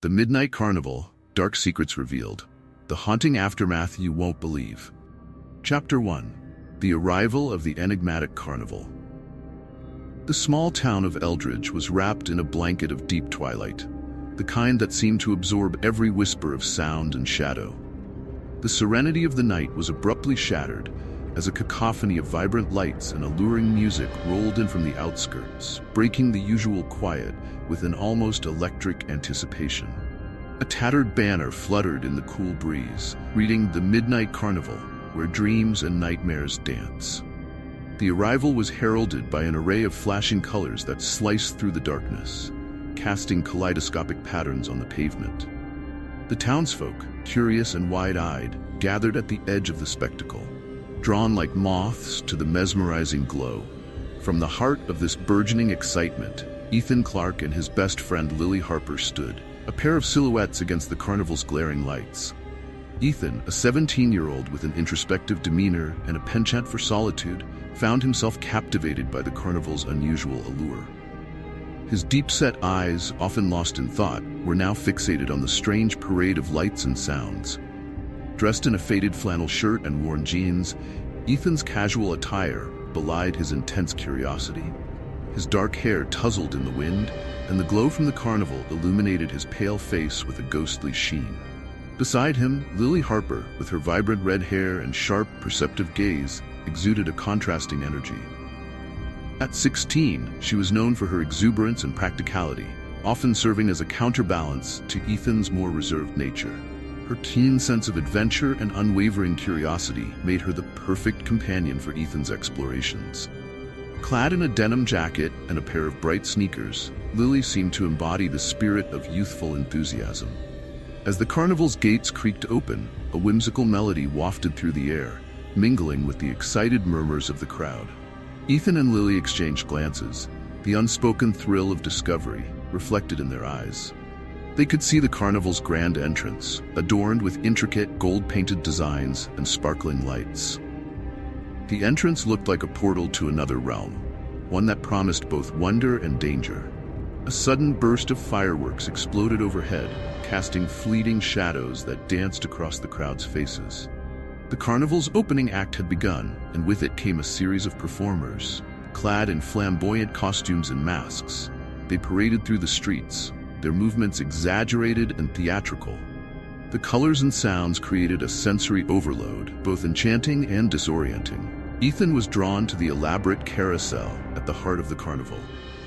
The Midnight Carnival, Dark Secrets Revealed. The haunting aftermath you won't believe. Chapter 1. The Arrival of the Enigmatic Carnival. The small town of Eldridge was wrapped in a blanket of deep twilight, the kind that seemed to absorb every whisper of sound and shadow. The serenity of the night was abruptly shattered as a cacophony of vibrant lights and alluring music rolled in from the outskirts, breaking the usual quiet with an almost electric anticipation. A tattered banner fluttered in the cool breeze, reading "The Midnight Carnival, where dreams and nightmares dance." The arrival was heralded by an array of flashing colors that sliced through the darkness, casting kaleidoscopic patterns on the pavement. The townsfolk, curious and wide-eyed, gathered at the edge of the spectacle, drawn like moths to the mesmerizing glow. From the heart of this burgeoning excitement, Ethan Clark and his best friend Lily Harper stood, a pair of silhouettes against the carnival's glaring lights. Ethan, a 17-year-old with an introspective demeanor and a penchant for solitude, found himself captivated by the carnival's unusual allure. His deep-set eyes, often lost in thought, were now fixated on the strange parade of lights and sounds. Dressed in a faded flannel shirt and worn jeans, Ethan's casual attire belied his intense curiosity. His dark hair tousled in the wind, and the glow from the carnival illuminated his pale face with a ghostly sheen. Beside him, Lily Harper, with her vibrant red hair and sharp, perceptive gaze, exuded a contrasting energy. At 16, she was known for her exuberance and practicality, often serving as a counterbalance to Ethan's more reserved nature. Her keen sense of adventure and unwavering curiosity made her the perfect companion for Ethan's explorations. Clad in a denim jacket and a pair of bright sneakers, Lily seemed to embody the spirit of youthful enthusiasm. As the carnival's gates creaked open, a whimsical melody wafted through the air, mingling with the excited murmurs of the crowd. Ethan and Lily exchanged glances, the unspoken thrill of discovery reflected in their eyes. They could see the carnival's grand entrance, adorned with intricate gold-painted designs and sparkling lights. The entrance looked like a portal to another realm, one that promised both wonder and danger. A sudden burst of fireworks exploded overhead, casting fleeting shadows that danced across the crowd's faces. The carnival's opening act had begun, and with it came a series of performers, clad in flamboyant costumes and masks. They paraded through the streets, their movements exaggerated and theatrical. The colors and sounds created a sensory overload, both enchanting and disorienting. Ethan was drawn to the elaborate carousel at the heart of the carnival.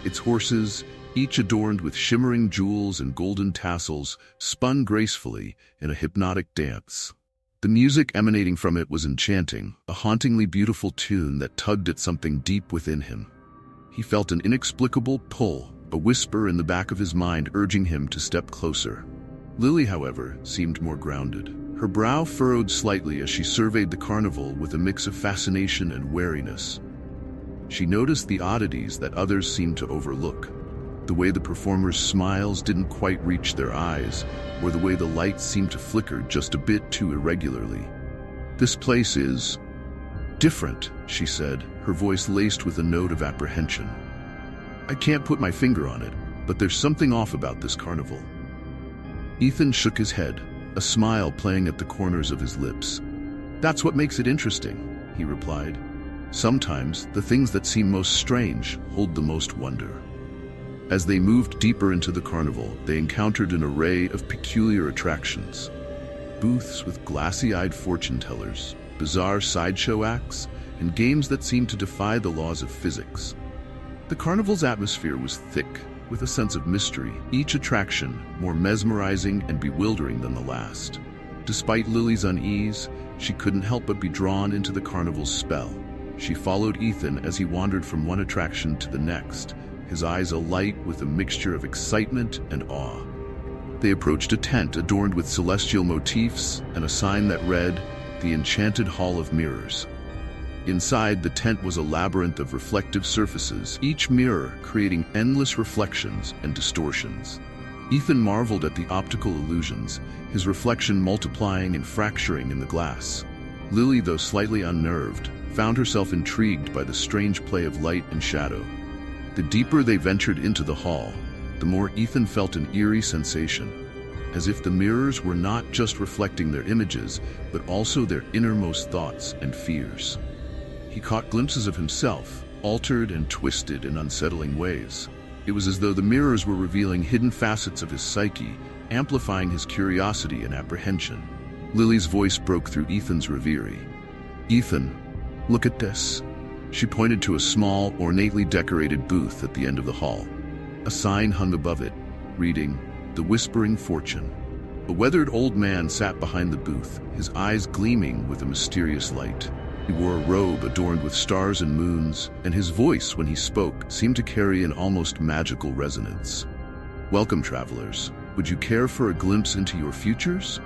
Its horses, each adorned with shimmering jewels and golden tassels, spun gracefully in a hypnotic dance. The music emanating from it was enchanting, a hauntingly beautiful tune that tugged at something deep within him. He felt an inexplicable pull, a whisper in the back of his mind urging him to step closer. Lily, however, seemed more grounded. Her brow furrowed slightly as she surveyed the carnival with a mix of fascination and wariness. She noticed the oddities that others seemed to overlook. The way the performers' smiles didn't quite reach their eyes, or the way the lights seemed to flicker just a bit too irregularly. "This place is different," she said, her voice laced with a note of apprehension. "I can't put my finger on it, but there's something off about this carnival." Ethan shook his head, a smile playing at the corners of his lips. "That's what makes it interesting," he replied. "Sometimes the things that seem most strange hold the most wonder." As they moved deeper into the carnival, they encountered an array of peculiar attractions. Booths with glassy-eyed fortune-tellers, bizarre sideshow acts, and games that seemed to defy the laws of physics. The carnival's atmosphere was thick, with a sense of mystery, each attraction more mesmerizing and bewildering than the last. Despite Lily's unease, she couldn't help but be drawn into the carnival's spell. She followed Ethan as he wandered from one attraction to the next, his eyes alight with a mixture of excitement and awe. They approached a tent adorned with celestial motifs and a sign that read, "The Enchanted Hall of Mirrors." Inside, the tent was a labyrinth of reflective surfaces, each mirror creating endless reflections and distortions. Ethan marveled at the optical illusions, his reflection multiplying and fracturing in the glass. Lily, though slightly unnerved, found herself intrigued by the strange play of light and shadow. The deeper they ventured into the hall, the more Ethan felt an eerie sensation, as if the mirrors were not just reflecting their images, but also their innermost thoughts and fears. He caught glimpses of himself, altered and twisted in unsettling ways. It was as though the mirrors were revealing hidden facets of his psyche, amplifying his curiosity and apprehension. Lily's voice broke through Ethan's reverie. "Ethan, look at this." She pointed to a small, ornately decorated booth at the end of the hall. A sign hung above it, reading, "The Whispering Fortune." A weathered old man sat behind the booth, his eyes gleaming with a mysterious light. He wore a robe adorned with stars and moons, and his voice, when he spoke, seemed to carry an almost magical resonance. "Welcome, travelers. Would you care for a glimpse into your futures?"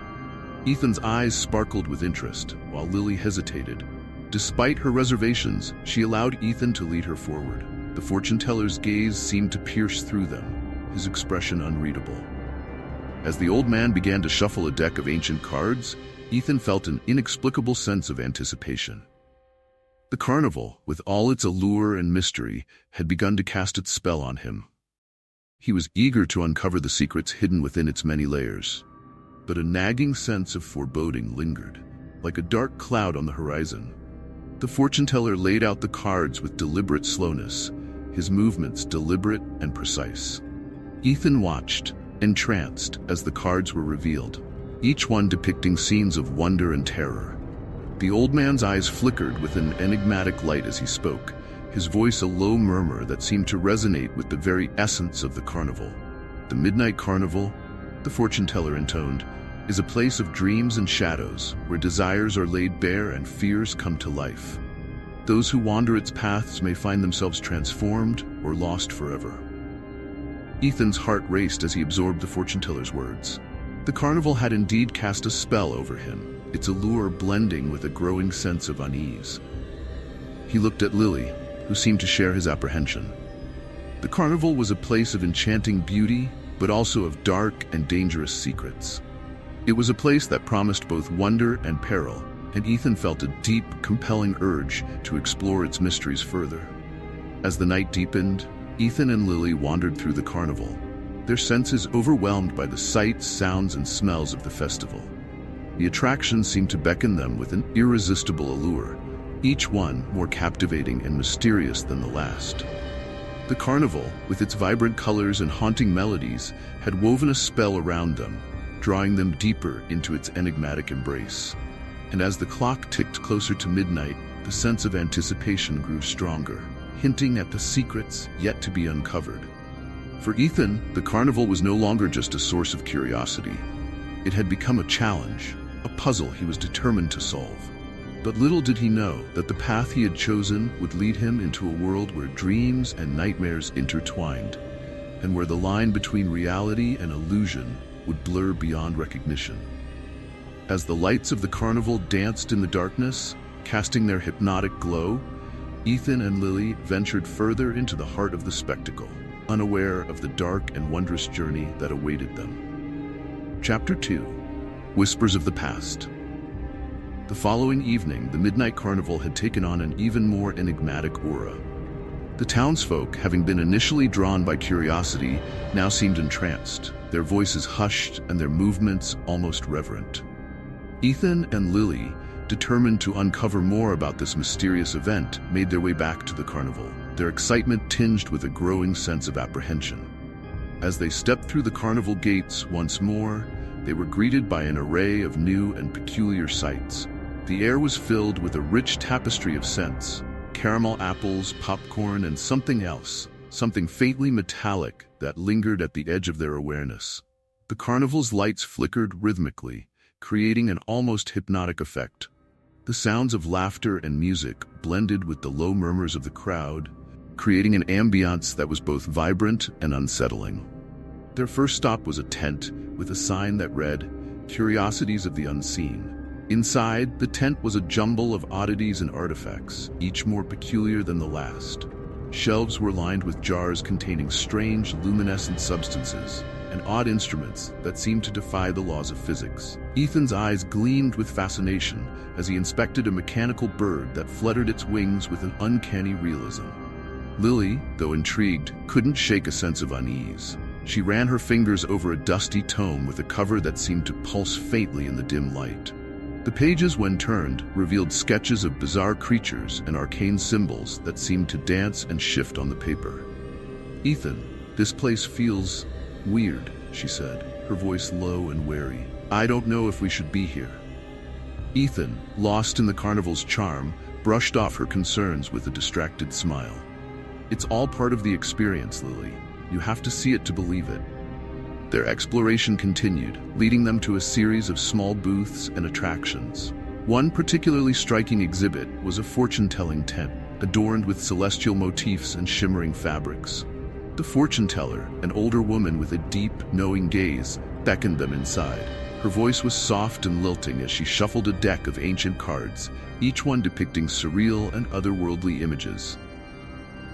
Ethan's eyes sparkled with interest, while Lily hesitated. Despite her reservations, she allowed Ethan to lead her forward. The fortune-teller's gaze seemed to pierce through them, his expression unreadable. As the old man began to shuffle a deck of ancient cards, Ethan felt an inexplicable sense of anticipation. The carnival, with all its allure and mystery, had begun to cast its spell on him. He was eager to uncover the secrets hidden within its many layers. But a nagging sense of foreboding lingered, like a dark cloud on the horizon. The fortune-teller laid out the cards with deliberate slowness, his movements deliberate and precise. Ethan watched, entranced, as the cards were revealed, each one depicting scenes of wonder and terror. The old man's eyes flickered with an enigmatic light as he spoke, his voice a low murmur that seemed to resonate with the very essence of the carnival. "The Midnight Carnival," the fortune-teller intoned, "is a place of dreams and shadows, where desires are laid bare and fears come to life. Those who wander its paths may find themselves transformed or lost forever." Ethan's heart raced as he absorbed the fortune-teller's words. The carnival had indeed cast a spell over him, its allure blending with a growing sense of unease. He looked at Lily, who seemed to share his apprehension. The carnival was a place of enchanting beauty, but also of dark and dangerous secrets. It was a place that promised both wonder and peril, and Ethan felt a deep, compelling urge to explore its mysteries further. As the night deepened, Ethan and Lily wandered through the carnival, their senses overwhelmed by the sights, sounds, and smells of the festival. The attractions seemed to beckon them with an irresistible allure, each one more captivating and mysterious than the last. The carnival, with its vibrant colors and haunting melodies, had woven a spell around them, drawing them deeper into its enigmatic embrace. And as the clock ticked closer to midnight, the sense of anticipation grew stronger, hinting at the secrets yet to be uncovered. For Ethan, the carnival was no longer just a source of curiosity. It had become a challenge, a puzzle he was determined to solve. But little did he know that the path he had chosen would lead him into a world where dreams and nightmares intertwined, and where the line between reality and illusion would blur beyond recognition. As the lights of the carnival danced in the darkness, casting their hypnotic glow, Ethan and Lily ventured further into the heart of the spectacle, unaware of the dark and wondrous journey that awaited them. Chapter 2: Whispers of the Past. The following evening, the Midnight Carnival had taken on an even more enigmatic aura. The townsfolk, having been initially drawn by curiosity, now seemed entranced, their voices hushed and their movements almost reverent. Ethan and Lily, determined to uncover more about this mysterious event, made their way back to the carnival, their excitement tinged with a growing sense of apprehension. As they stepped through the carnival gates once more, they were greeted by an array of new and peculiar sights. The air was filled with a rich tapestry of scents: caramel apples, popcorn, and something else, something faintly metallic that lingered at the edge of their awareness. The carnival's lights flickered rhythmically, creating an almost hypnotic effect. The sounds of laughter and music blended with the low murmurs of the crowd, creating an ambiance that was both vibrant and unsettling. Their first stop was a tent with a sign that read, "Curiosities of the Unseen." Inside, the tent was a jumble of oddities and artifacts, each more peculiar than the last. Shelves were lined with jars containing strange, luminescent substances and odd instruments that seemed to defy the laws of physics. Ethan's eyes gleamed with fascination as he inspected a mechanical bird that fluttered its wings with an uncanny realism. Lily, though intrigued, couldn't shake a sense of unease. She ran her fingers over a dusty tome with a cover that seemed to pulse faintly in the dim light. The pages, when turned, revealed sketches of bizarre creatures and arcane symbols that seemed to dance and shift on the paper. "Ethan, this place feels weird," she said, her voice low and wary. "I don't know if we should be here." Ethan, lost in the carnival's charm, brushed off her concerns with a distracted smile. "It's all part of the experience, Lily. You have to see it to believe it." Their exploration continued, leading them to a series of small booths and attractions. One particularly striking exhibit was a fortune-telling tent, adorned with celestial motifs and shimmering fabrics. The fortune-teller, an older woman with a deep, knowing gaze, beckoned them inside. Her voice was soft and lilting as she shuffled a deck of ancient cards, each one depicting surreal and otherworldly images.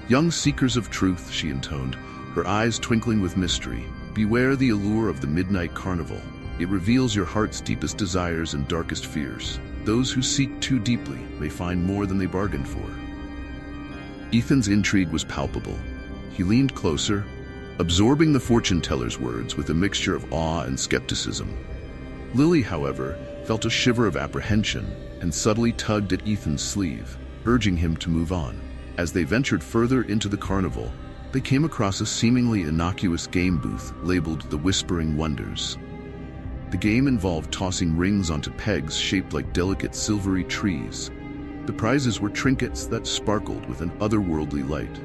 "Young seekers of truth," she intoned, her eyes twinkling with mystery. "Beware the allure of the Midnight Carnival. It reveals your heart's deepest desires and darkest fears. Those who seek too deeply may find more than they bargained for." Ethan's intrigue was palpable. He leaned closer, absorbing the fortune-teller's words with a mixture of awe and skepticism. Lily, however, felt a shiver of apprehension and subtly tugged at Ethan's sleeve, urging him to move on. As they ventured further into the carnival, they came across a seemingly innocuous game booth labeled the Whispering Wonders. The game involved tossing rings onto pegs shaped like delicate silvery trees. The prizes were trinkets that sparkled with an otherworldly light.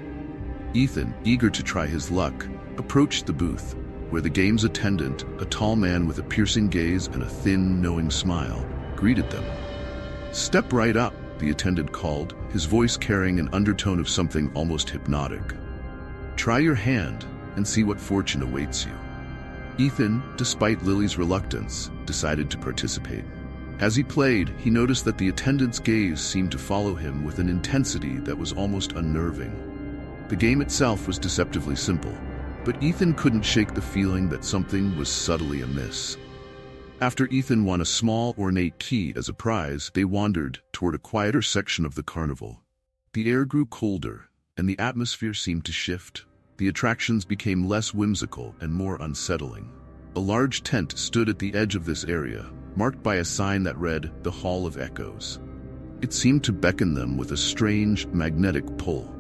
Ethan, eager to try his luck, approached the booth, where the game's attendant, a tall man with a piercing gaze and a thin, knowing smile, greeted them. "Step right up," the attendant called, his voice carrying an undertone of something almost hypnotic. "Try your hand and see what fortune awaits you." Ethan, despite Lily's reluctance, decided to participate. As he played, he noticed that the attendant's gaze seemed to follow him with an intensity that was almost unnerving. The game itself was deceptively simple, but Ethan couldn't shake the feeling that something was subtly amiss. After Ethan won a small, ornate key as a prize, they wandered toward a quieter section of the carnival. The air grew colder, and the atmosphere seemed to shift. The attractions became less whimsical and more unsettling. A large tent stood at the edge of this area, marked by a sign that read, "The Hall of Echoes." It seemed to beckon them with a strange, magnetic pull.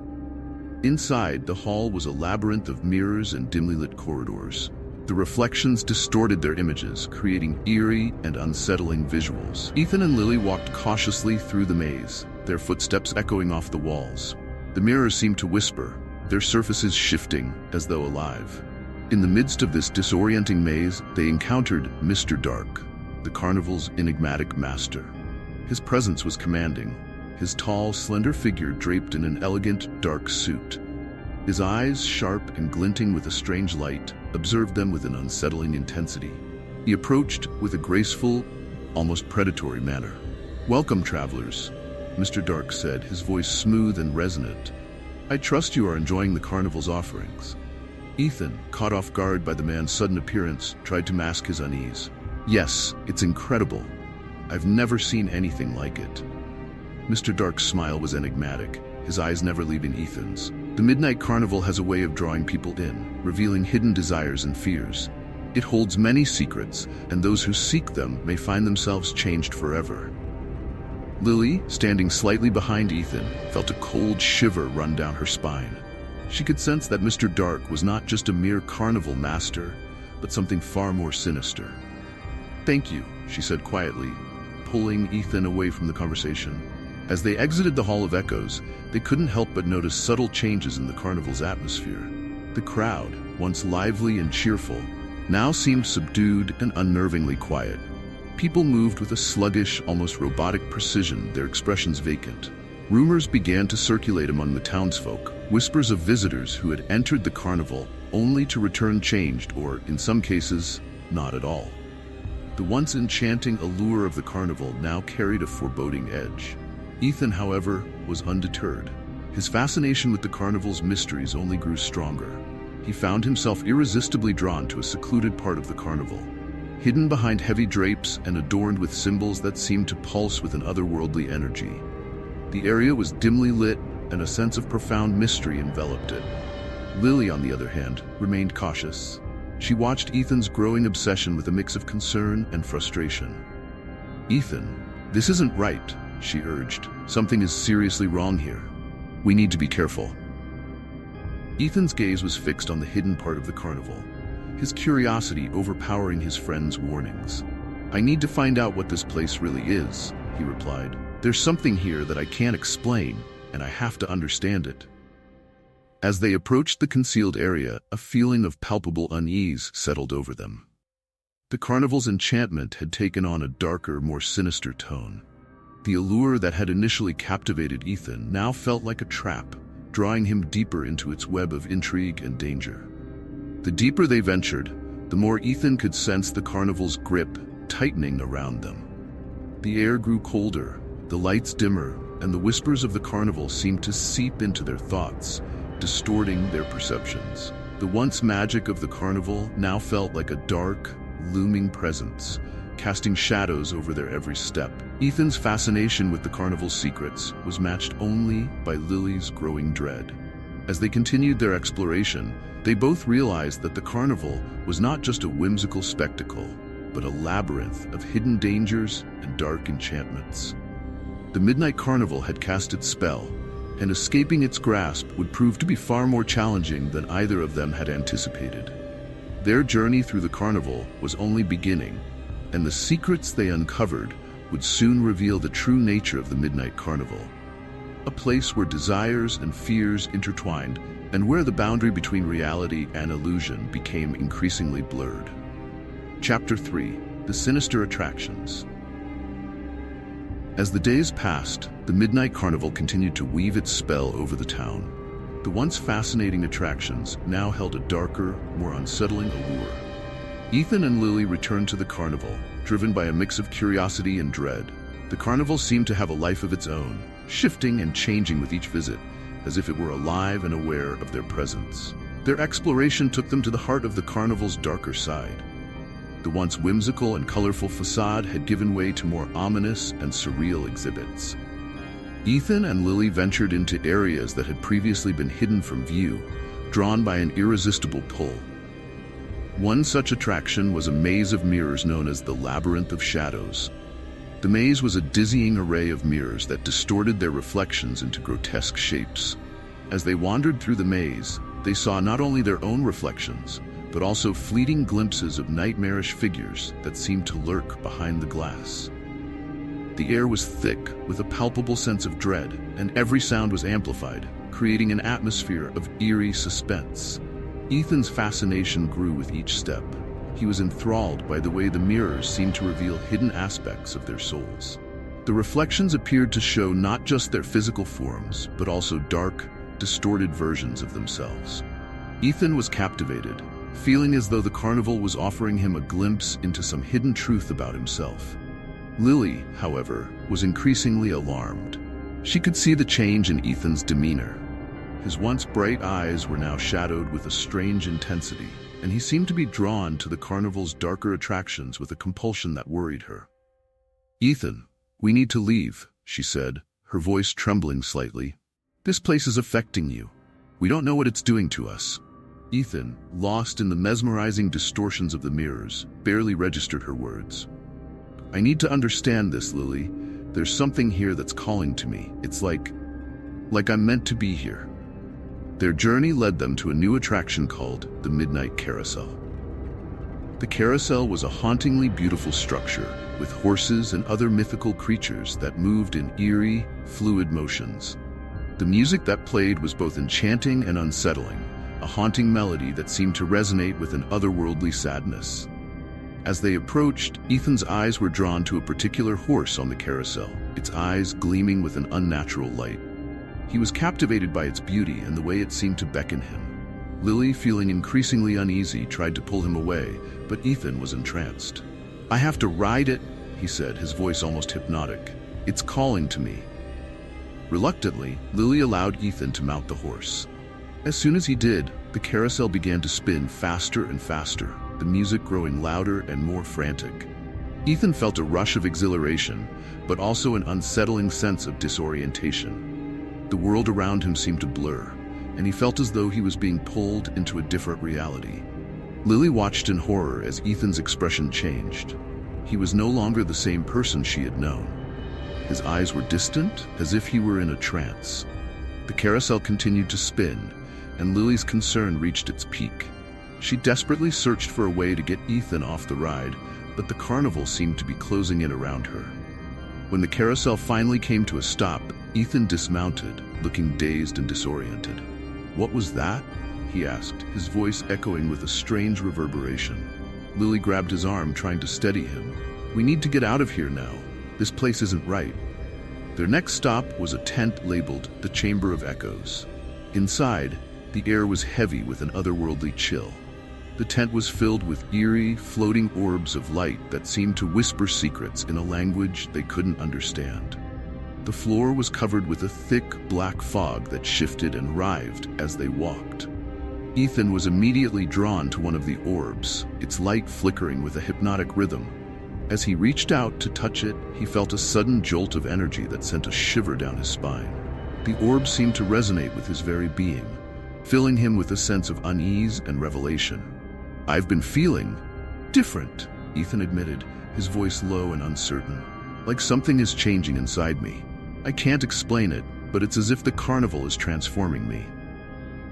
Inside, the hall was a labyrinth of mirrors and dimly lit corridors. The reflections distorted their images, creating eerie and unsettling visuals. Ethan and Lily walked cautiously through the maze, their footsteps echoing off the walls. The mirrors seemed to whisper, their surfaces shifting as though alive. In the midst of this disorienting maze, they encountered Mr. Dark, the carnival's enigmatic master. His presence was commanding, his tall, slender figure draped in an elegant, dark suit. His eyes, sharp and glinting with a strange light, observed them with an unsettling intensity. He approached with a graceful, almost predatory manner. "Welcome, travelers," Mr. Dark said, his voice smooth and resonant. "I trust you are enjoying the carnival's offerings." Ethan, caught off guard by the man's sudden appearance, tried to mask his unease. "Yes, it's incredible. I've never seen anything like it." Mr. Dark's smile was enigmatic, his eyes never leaving Ethan's. "The Midnight Carnival has a way of drawing people in, revealing hidden desires and fears. It holds many secrets, and those who seek them may find themselves changed forever." Lily, standing slightly behind Ethan, felt a cold shiver run down her spine. She could sense that Mr. Dark was not just a mere carnival master, but something far more sinister. "Thank you," she said quietly, pulling Ethan away from the conversation. As they exited the Hall of Echoes, they couldn't help but notice subtle changes in the carnival's atmosphere. The crowd, once lively and cheerful, now seemed subdued and unnervingly quiet. People moved with a sluggish, almost robotic precision, their expressions vacant. Rumors began to circulate among the townsfolk, whispers of visitors who had entered the carnival only to return changed or, in some cases, not at all. The once enchanting allure of the carnival now carried a foreboding edge. Ethan, however, was undeterred. His fascination with the carnival's mysteries only grew stronger. He found himself irresistibly drawn to a secluded part of the carnival, hidden behind heavy drapes and adorned with symbols that seemed to pulse with an otherworldly energy. The area was dimly lit, and a sense of profound mystery enveloped it. Lily, on the other hand, remained cautious. She watched Ethan's growing obsession with a mix of concern and frustration. "Ethan, this isn't right," she urged. "Something is seriously wrong here. We need to be careful." Ethan's gaze was fixed on the hidden part of the carnival, his curiosity overpowering his friend's warnings. "I need to find out what this place really is," he replied. "There's something here that I can't explain, and I have to understand it." As they approached the concealed area, a feeling of palpable unease settled over them. The carnival's enchantment had taken on a darker, more sinister tone. The allure that had initially captivated Ethan now felt like a trap, drawing him deeper into its web of intrigue and danger. The deeper they ventured, the more Ethan could sense the carnival's grip tightening around them. The air grew colder, the lights dimmer, and the whispers of the carnival seemed to seep into their thoughts, distorting their perceptions. The once magic of the carnival now felt like a dark, looming presence, casting shadows over their every step. Ethan's fascination with the carnival's secrets was matched only by Lily's growing dread. As they continued their exploration, they both realized that the carnival was not just a whimsical spectacle, but a labyrinth of hidden dangers and dark enchantments. The Midnight Carnival had cast its spell, and escaping its grasp would prove to be far more challenging than either of them had anticipated. Their journey through the carnival was only beginning, and the secrets they uncovered would soon reveal the true nature of the Midnight Carnival. A place where desires and fears intertwined, and where the boundary between reality and illusion became increasingly blurred. Chapter 3: The Sinister Attractions. As the days passed, the Midnight Carnival continued to weave its spell over the town. The once fascinating attractions now held a darker, more unsettling allure. Ethan and Lily returned to the carnival, driven by a mix of curiosity and dread. The carnival seemed to have a life of its own, shifting and changing with each visit, as if it were alive and aware of their presence. Their exploration took them to the heart of the carnival's darker side. The once whimsical and colorful facade had given way to more ominous and surreal exhibits. Ethan and Lily ventured into areas that had previously been hidden from view, drawn by an irresistible pull. One such attraction was a maze of mirrors known as the Labyrinth of Shadows. The maze was a dizzying array of mirrors that distorted their reflections into grotesque shapes. As they wandered through the maze, they saw not only their own reflections, but also fleeting glimpses of nightmarish figures that seemed to lurk behind the glass. The air was thick with a palpable sense of dread, and every sound was amplified, creating an atmosphere of eerie suspense. Ethan's fascination grew with each step. He was enthralled by the way the mirrors seemed to reveal hidden aspects of their souls. The reflections appeared to show not just their physical forms, but also dark, distorted versions of themselves. Ethan was captivated, feeling as though the carnival was offering him a glimpse into some hidden truth about himself. Lily, however, was increasingly alarmed. She could see the change in Ethan's demeanor. His once bright eyes were now shadowed with a strange intensity, and he seemed to be drawn to the carnival's darker attractions with a compulsion that worried her. "Ethan, we need to leave," she said, her voice trembling slightly. "This place is affecting you. We don't know what it's doing to us." Ethan, lost in the mesmerizing distortions of the mirrors, barely registered her words. "I need to understand this, Lily. There's something here that's calling to me. It's like I'm meant to be here." Their journey led them to a new attraction called the Midnight Carousel. The carousel was a hauntingly beautiful structure with horses and other mythical creatures that moved in eerie, fluid motions. The music that played was both enchanting and unsettling, a haunting melody that seemed to resonate with an otherworldly sadness. As they approached, Ethan's eyes were drawn to a particular horse on the carousel, its eyes gleaming with an unnatural light. He was captivated by its beauty and the way it seemed to beckon him. Lily, feeling increasingly uneasy, tried to pull him away, but Ethan was entranced. "I have to ride it," he said, his voice almost hypnotic. "It's calling to me." Reluctantly, Lily allowed Ethan to mount the horse. As soon as he did, the carousel began to spin faster and faster, the music growing louder and more frantic. Ethan felt a rush of exhilaration, but also an unsettling sense of disorientation. The world around him seemed to blur, and he felt as though he was being pulled into a different reality. Lily watched in horror as Ethan's expression changed. He was no longer the same person she had known. His eyes were distant, as if he were in a trance. The carousel continued to spin, and Lily's concern reached its peak. She desperately searched for a way to get Ethan off the ride, but the carnival seemed to be closing in around her. When the carousel finally came to a stop, Ethan dismounted, looking dazed and disoriented. "What was that?" he asked, his voice echoing with a strange reverberation. Lily grabbed his arm, trying to steady him. "We need to get out of here now. This place isn't right." Their next stop was a tent labeled the Chamber of Echoes. Inside, the air was heavy with an otherworldly chill. The tent was filled with eerie, floating orbs of light that seemed to whisper secrets in a language they couldn't understand. The floor was covered with a thick, black fog that shifted and writhed as they walked. Ethan was immediately drawn to one of the orbs, its light flickering with a hypnotic rhythm. As he reached out to touch it, he felt a sudden jolt of energy that sent a shiver down his spine. The orb seemed to resonate with his very being, filling him with a sense of unease and revelation. "I've been feeling different," Ethan admitted, his voice low and uncertain. "Like something is changing inside me. I can't explain it, but it's as if the carnival is transforming me."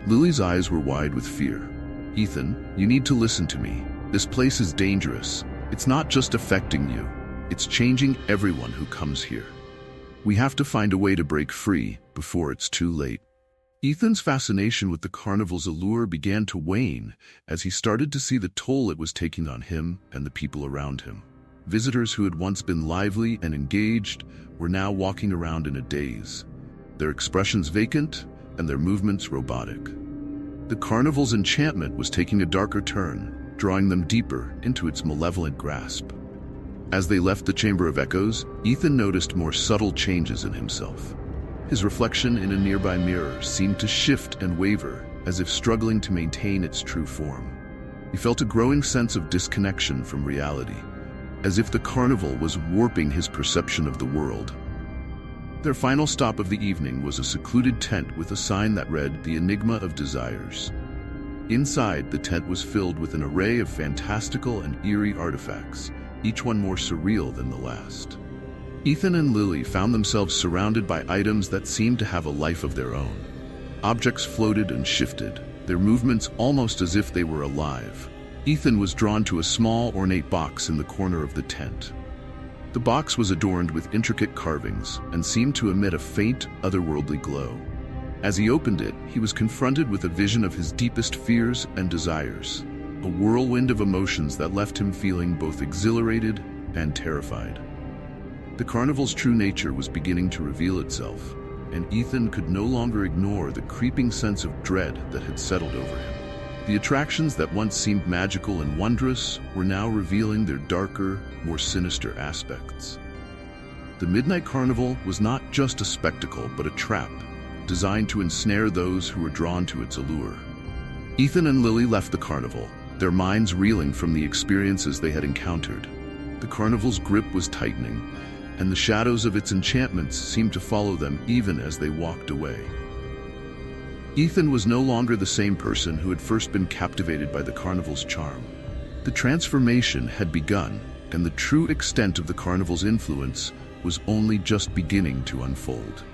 Lily's eyes were wide with fear. "Ethan, you need to listen to me. This place is dangerous. It's not just affecting you. It's changing everyone who comes here. We have to find a way to break free before it's too late." Ethan's fascination with the carnival's allure began to wane as he started to see the toll it was taking on him and the people around him. Visitors who had once been lively and engaged were now walking around in a daze, their expressions vacant and their movements robotic. The carnival's enchantment was taking a darker turn, drawing them deeper into its malevolent grasp. As they left the Chamber of Echoes, Ethan noticed more subtle changes in himself. His reflection in a nearby mirror seemed to shift and waver, as if struggling to maintain its true form. He felt a growing sense of disconnection from reality, as if the carnival was warping his perception of the world. Their final stop of the evening was a secluded tent with a sign that read, "The Enigma of Desires." Inside, the tent was filled with an array of fantastical and eerie artifacts, each one more surreal than the last. Ethan and Lily found themselves surrounded by items that seemed to have a life of their own. Objects floated and shifted, their movements almost as if they were alive. Ethan was drawn to a small, ornate box in the corner of the tent. The box was adorned with intricate carvings and seemed to emit a faint, otherworldly glow. As he opened it, he was confronted with a vision of his deepest fears and desires, a whirlwind of emotions that left him feeling both exhilarated and terrified. The carnival's true nature was beginning to reveal itself, and Ethan could no longer ignore the creeping sense of dread that had settled over him. The attractions that once seemed magical and wondrous were now revealing their darker, more sinister aspects. The Midnight Carnival was not just a spectacle, but a trap, designed to ensnare those who were drawn to its allure. Ethan and Lily left the carnival, their minds reeling from the experiences they had encountered. The carnival's grip was tightening, and the shadows of its enchantments seemed to follow them even as they walked away. Ethan was no longer the same person who had first been captivated by the carnival's charm. The transformation had begun, and the true extent of the carnival's influence was only just beginning to unfold.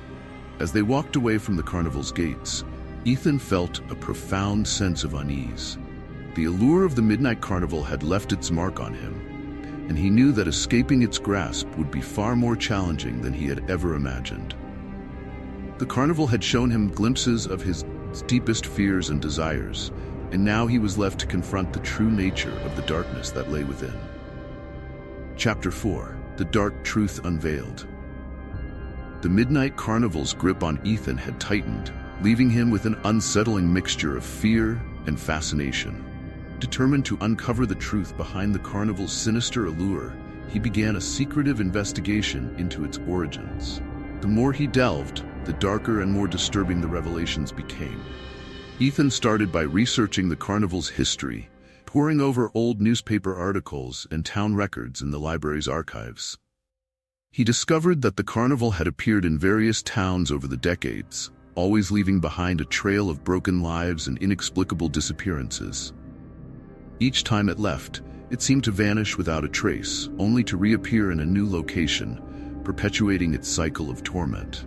As they walked away from the carnival's gates, Ethan felt a profound sense of unease. The allure of the Midnight Carnival had left its mark on him, and he knew that escaping its grasp would be far more challenging than he had ever imagined. The carnival had shown him glimpses of his deepest fears and desires, and now he was left to confront the true nature of the darkness that lay within. Chapter 4: The Dark Truth Unveiled. The Midnight Carnival's grip on Ethan had tightened, leaving him with an unsettling mixture of fear and fascination. Determined to uncover the truth behind the carnival's sinister allure, he began a secretive investigation into its origins. The more he delved, the darker and more disturbing the revelations became. Ethan started by researching the carnival's history, poring over old newspaper articles and town records in the library's archives. He discovered that the carnival had appeared in various towns over the decades, always leaving behind a trail of broken lives and inexplicable disappearances. Each time it left, it seemed to vanish without a trace, only to reappear in a new location, perpetuating its cycle of torment.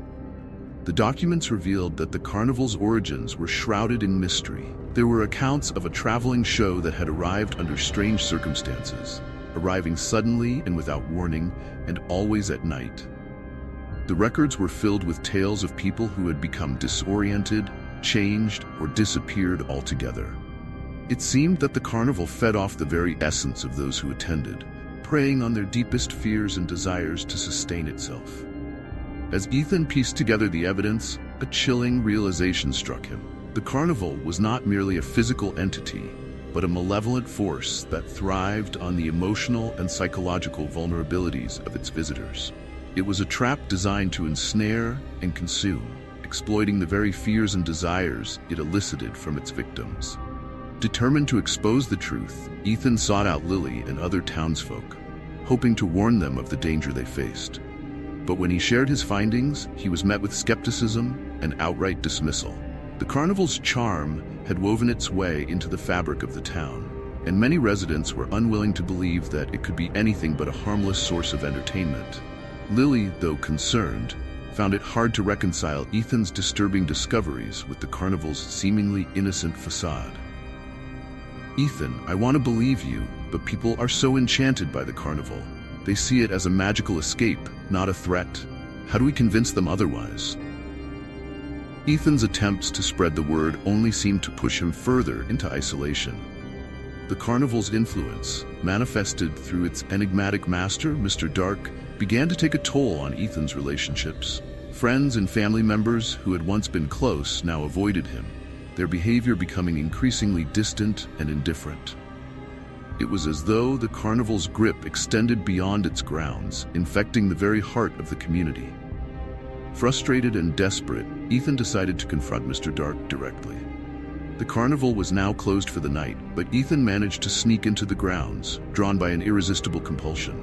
The documents revealed that the carnival's origins were shrouded in mystery. There were accounts of a traveling show that had arrived under strange circumstances, arriving suddenly and without warning, and always at night. The records were filled with tales of people who had become disoriented, changed, or disappeared altogether. It seemed that the carnival fed off the very essence of those who attended, preying on their deepest fears and desires to sustain itself. As Ethan pieced together the evidence, a chilling realization struck him. The carnival was not merely a physical entity, but a malevolent force that thrived on the emotional and psychological vulnerabilities of its visitors. It was a trap designed to ensnare and consume, exploiting the very fears and desires it elicited from its victims. Determined to expose the truth, Ethan sought out Lily and other townsfolk, hoping to warn them of the danger they faced. But when he shared his findings, he was met with skepticism and outright dismissal. The carnival's charm had woven its way into the fabric of the town, and many residents were unwilling to believe that it could be anything but a harmless source of entertainment. Lily, though concerned, found it hard to reconcile Ethan's disturbing discoveries with the carnival's seemingly innocent facade. "Ethan, I want to believe you, but people are so enchanted by the carnival. They see it as a magical escape, not a threat. How do we convince them otherwise?" Ethan's attempts to spread the word only seemed to push him further into isolation. The carnival's influence, manifested through its enigmatic master, Mr. Dark, began to take a toll on Ethan's relationships. Friends and family members who had once been close now avoided him, their behavior becoming increasingly distant and indifferent. It was as though the carnival's grip extended beyond its grounds, infecting the very heart of the community. Frustrated and desperate, Ethan decided to confront Mr. Dark directly. The carnival was now closed for the night, but Ethan managed to sneak into the grounds, drawn by an irresistible compulsion.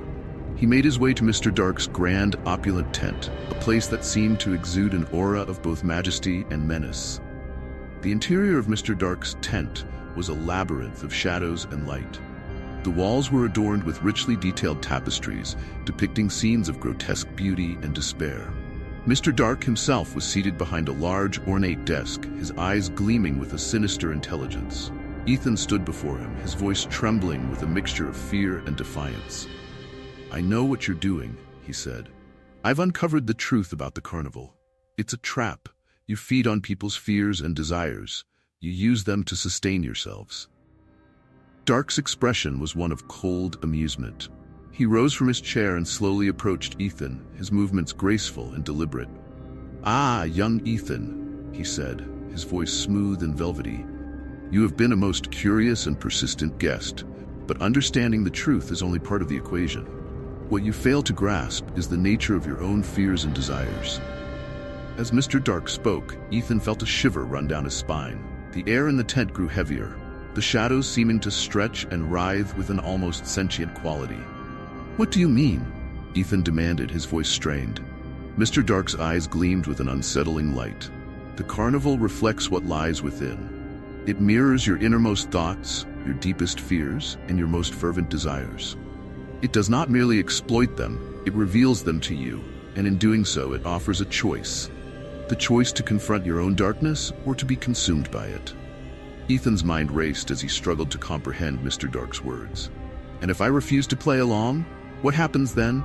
He made his way to Mr. Dark's grand, opulent tent, a place that seemed to exude an aura of both majesty and menace. The interior of Mr. Dark's tent was a labyrinth of shadows and light. The walls were adorned with richly detailed tapestries, depicting scenes of grotesque beauty and despair. Mr. Dark himself was seated behind a large, ornate desk, his eyes gleaming with a sinister intelligence. Ethan stood before him, his voice trembling with a mixture of fear and defiance. "I know what you're doing," he said. "I've uncovered the truth about the carnival. It's a trap. You feed on people's fears and desires. You use them to sustain yourselves." Dark's expression was one of cold amusement. He rose from his chair and slowly approached Ethan, his movements graceful and deliberate. "Ah, young Ethan," he said, his voice smooth and velvety. "You have been a most curious and persistent guest, but understanding the truth is only part of the equation. What you fail to grasp is the nature of your own fears and desires." As Mr. Dark spoke, Ethan felt a shiver run down his spine. The air in the tent grew heavier, the shadows seeming to stretch and writhe with an almost sentient quality. "What do you mean?" Ethan demanded, his voice strained. Mr. Dark's eyes gleamed with an unsettling light. "The carnival reflects what lies within. It mirrors your innermost thoughts, your deepest fears, and your most fervent desires. It does not merely exploit them, it reveals them to you, and in doing so it offers a choice. The choice to confront your own darkness or to be consumed by it." Ethan's mind raced as he struggled to comprehend Mr. Dark's words. "And if I refuse to play along, what happens then?"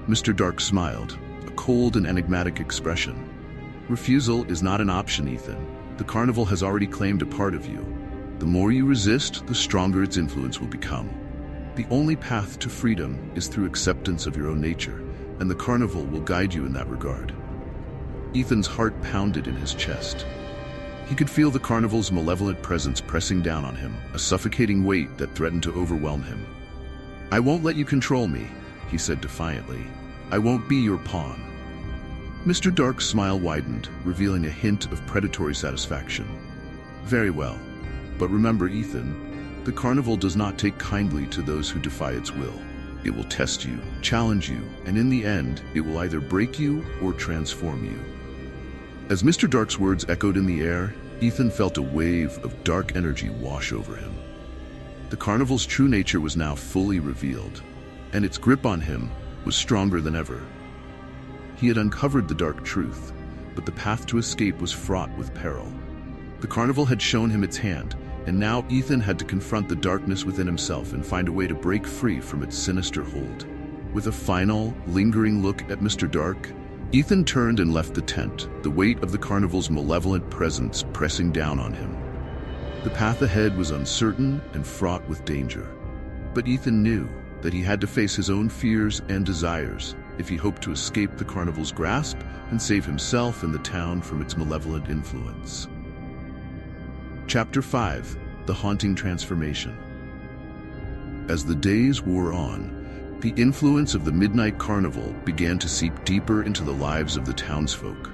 Mr. Dark smiled, a cold and enigmatic expression. "Refusal is not an option, Ethan. The carnival has already claimed a part of you. The more you resist, the stronger its influence will become. The only path to freedom is through acceptance of your own nature, and the carnival will guide you in that regard." Ethan's heart pounded in his chest. He could feel the carnival's malevolent presence pressing down on him, a suffocating weight that threatened to overwhelm him. "I won't let you control me," he said defiantly. "I won't be your pawn." Mr. Dark's smile widened, revealing a hint of predatory satisfaction. "Very well. But remember, Ethan, the carnival does not take kindly to those who defy its will. It will test you, challenge you, and in the end, it will either break you or transform you." As Mr. Dark's words echoed in the air, Ethan felt a wave of dark energy wash over him. The carnival's true nature was now fully revealed, and its grip on him was stronger than ever. He had uncovered the dark truth, but the path to escape was fraught with peril. The carnival had shown him its hand, and now Ethan had to confront the darkness within himself and find a way to break free from its sinister hold. With a final, lingering look at Mr. Dark, Ethan turned and left the tent, the weight of the carnival's malevolent presence pressing down on him. The path ahead was uncertain and fraught with danger, but Ethan knew that he had to face his own fears and desires if he hoped to escape the carnival's grasp and save himself and the town from its malevolent influence. Chapter 5: The Haunting Transformation. As the days wore on, the influence of the Midnight Carnival began to seep deeper into the lives of the townsfolk.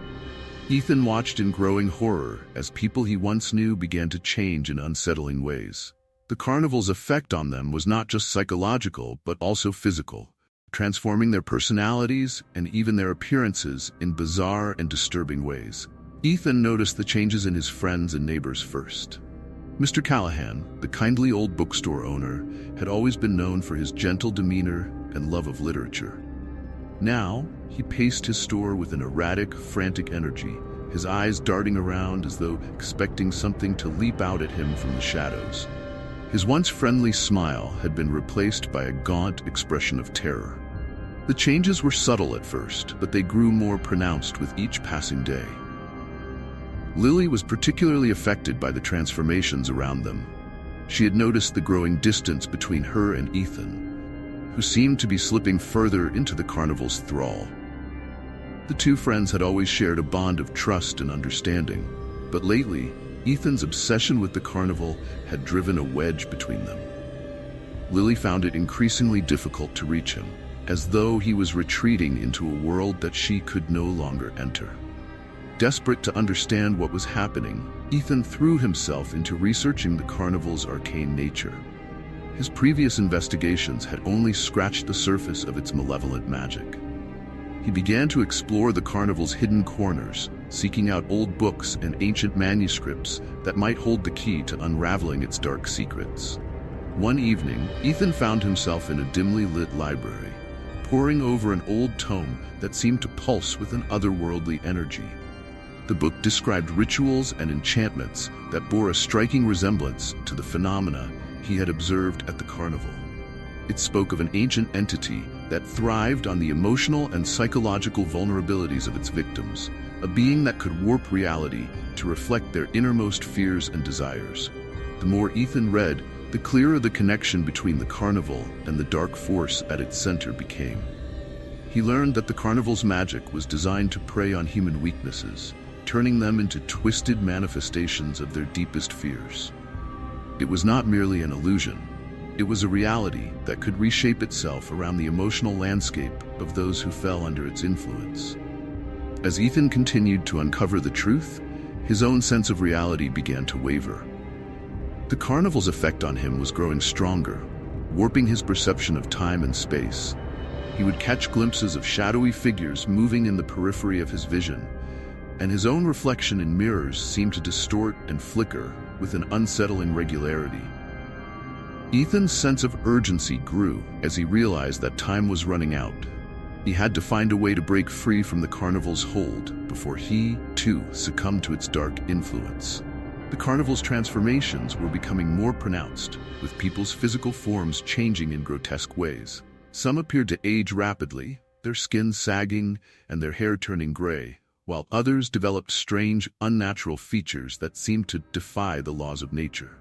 Ethan watched in growing horror as people he once knew began to change in unsettling ways. The carnival's effect on them was not just psychological, but also physical, transforming their personalities and even their appearances in bizarre and disturbing ways. Ethan noticed the changes in his friends and neighbors first. Mr. Callahan, the kindly old bookstore owner, had always been known for his gentle demeanor and love of literature. Now, he paced his store with an erratic, frantic energy, his eyes darting around as though expecting something to leap out at him from the shadows. His once friendly smile had been replaced by a gaunt expression of terror. The changes were subtle at first, but they grew more pronounced with each passing day. Lily was particularly affected by the transformations around them. She had noticed the growing distance between her and Ethan, who seemed to be slipping further into the carnival's thrall. The two friends had always shared a bond of trust and understanding, but lately, Ethan's obsession with the carnival had driven a wedge between them. Lily found it increasingly difficult to reach him, as though he was retreating into a world that she could no longer enter. Desperate to understand what was happening, Ethan threw himself into researching the carnival's arcane nature. His previous investigations had only scratched the surface of its malevolent magic. He began to explore the carnival's hidden corners, seeking out old books and ancient manuscripts that might hold the key to unraveling its dark secrets. One evening, Ethan found himself in a dimly lit library, poring over an old tome that seemed to pulse with an otherworldly energy. The book described rituals and enchantments that bore a striking resemblance to the phenomena he had observed at the carnival. It spoke of an ancient entity that thrived on the emotional and psychological vulnerabilities of its victims, a being that could warp reality to reflect their innermost fears and desires. The more Ethan read, the clearer the connection between the carnival and the dark force at its center became. He learned that the carnival's magic was designed to prey on human weaknesses, turning them into twisted manifestations of their deepest fears. It was not merely an illusion. It was a reality that could reshape itself around the emotional landscape of those who fell under its influence. As Ethan continued to uncover the truth, his own sense of reality began to waver. The carnival's effect on him was growing stronger, warping his perception of time and space. He would catch glimpses of shadowy figures moving in the periphery of his vision, and his own reflection in mirrors seemed to distort and flicker with an unsettling regularity. Ethan's sense of urgency grew as he realized that time was running out. He had to find a way to break free from the carnival's hold before he, too, succumbed to its dark influence. The carnival's transformations were becoming more pronounced, with people's physical forms changing in grotesque ways. Some appeared to age rapidly, their skin sagging and their hair turning gray, while others developed strange, unnatural features that seemed to defy the laws of nature.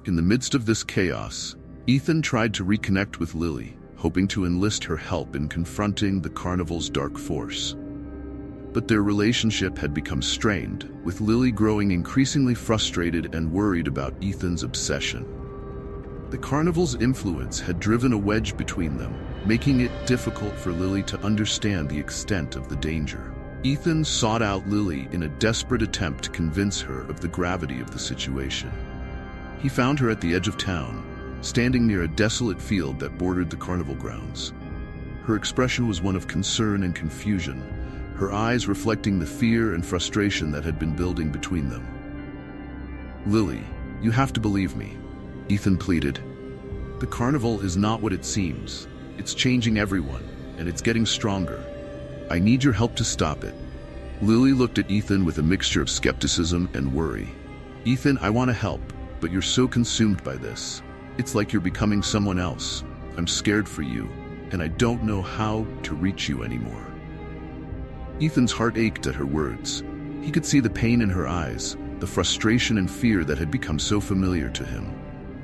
In the midst of this chaos, Ethan tried to reconnect with Lily, hoping to enlist her help in confronting the carnival's dark force. But their relationship had become strained, with Lily growing increasingly frustrated and worried about Ethan's obsession. The carnival's influence had driven a wedge between them, making it difficult for Lily to understand the extent of the danger. Ethan sought out Lily in a desperate attempt to convince her of the gravity of the situation. He found her at the edge of town, standing near a desolate field that bordered the carnival grounds. Her expression was one of concern and confusion, her eyes reflecting the fear and frustration that had been building between them. "Lily, you have to believe me. Ethan pleaded. "The carnival is not what it seems. It's changing everyone, and it's getting stronger. I need your help to stop it." Lily looked at Ethan with a mixture of skepticism and worry. "Ethan, I want to help, but you're so consumed by this. It's like you're becoming someone else. I'm scared for you, and I don't know how to reach you anymore." Ethan's heart ached at her words. He could see the pain in her eyes, the frustration and fear that had become so familiar to him.